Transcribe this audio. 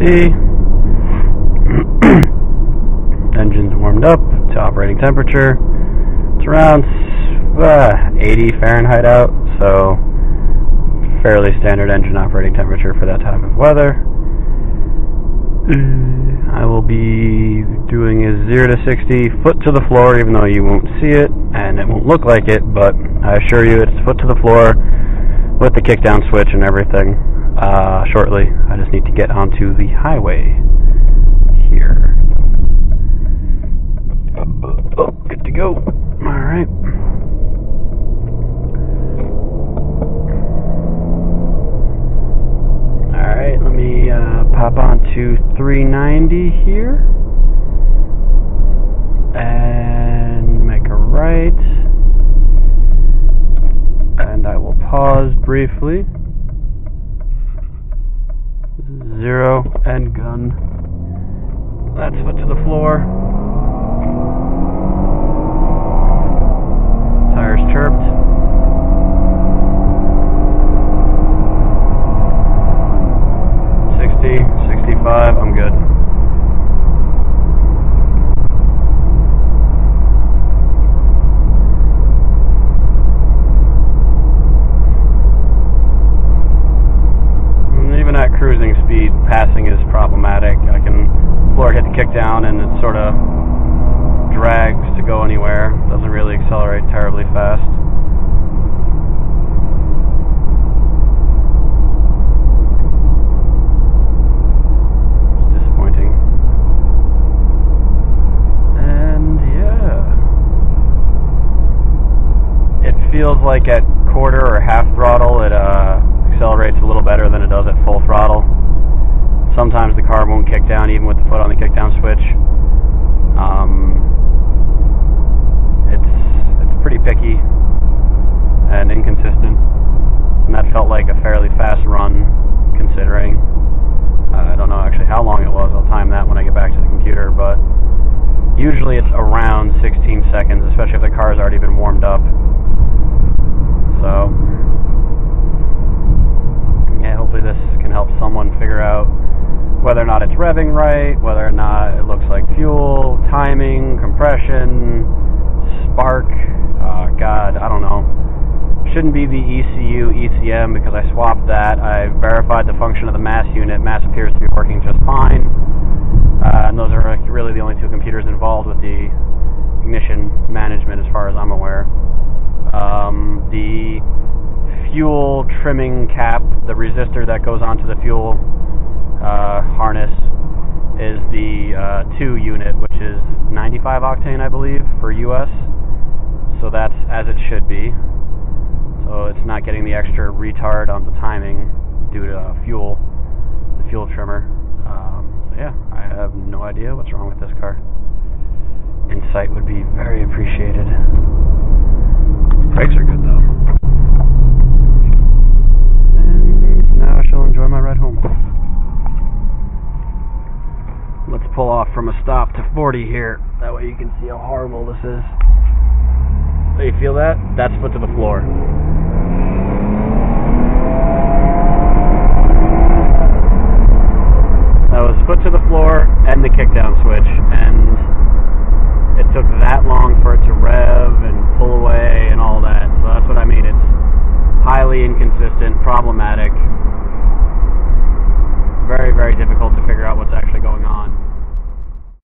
see. Engine's warmed up to operating temperature. It's around 80 Fahrenheit out, so fairly standard engine operating temperature for that type of weather. I will be doing a 0 to 60 foot to the floor, even though you won't see it and it won't look like it, but I assure you it's foot to the floor with the kickdown switch and everything shortly. I just need to get onto the highway here. Oh, good to go. Alright. Alright, let me pop on to 390 here and make a right, and I will pause briefly. 0 and gun. That's foot to the floor. Tires chirped. I'm good. And even at cruising speed, passing is problematic. I can floor hit the kick down and it sort of drags to go anywhere. Doesn't really accelerate terribly fast. Feels like at quarter or half throttle it accelerates a little better than it does at full throttle. Sometimes the car won't kick down even with the foot on the kickdown switch. It's pretty picky and inconsistent, and that felt like a fairly fast run considering. I don't know actually how long it was. I'll time that when I get back to the computer, but usually it's around 16 seconds, especially if the car's already been warmed up. So, yeah, hopefully this can help someone figure out whether or not it's revving right, whether or not it looks like fuel, timing, compression, spark. God, I don't know. Shouldn't be the ECU, ECM, because I swapped that. I verified the function of the mass unit. Mass appears to be working just fine. And those are really the only two computers involved with the ignition management as far as I'm aware. The fuel trimming cap, the resistor that goes onto the fuel harness, is the 2 unit, which is 95 octane, I believe, for US. So that's as it should be. So it's not getting the extra retard on the timing due to the fuel trimmer. So yeah, I have no idea what's wrong with this car. Insight would be very appreciated. Brakes are good though. And now I shall enjoy my ride home. Let's pull off from a stop to 40 here. That way you can see how horrible this is. So you feel that? That's foot to the floor. That was foot to the floor and the kickdown switch, and it took that long for it to rev and pull away and all that. So that's what I mean. It's highly inconsistent, problematic, very, very difficult to figure out what's actually going on.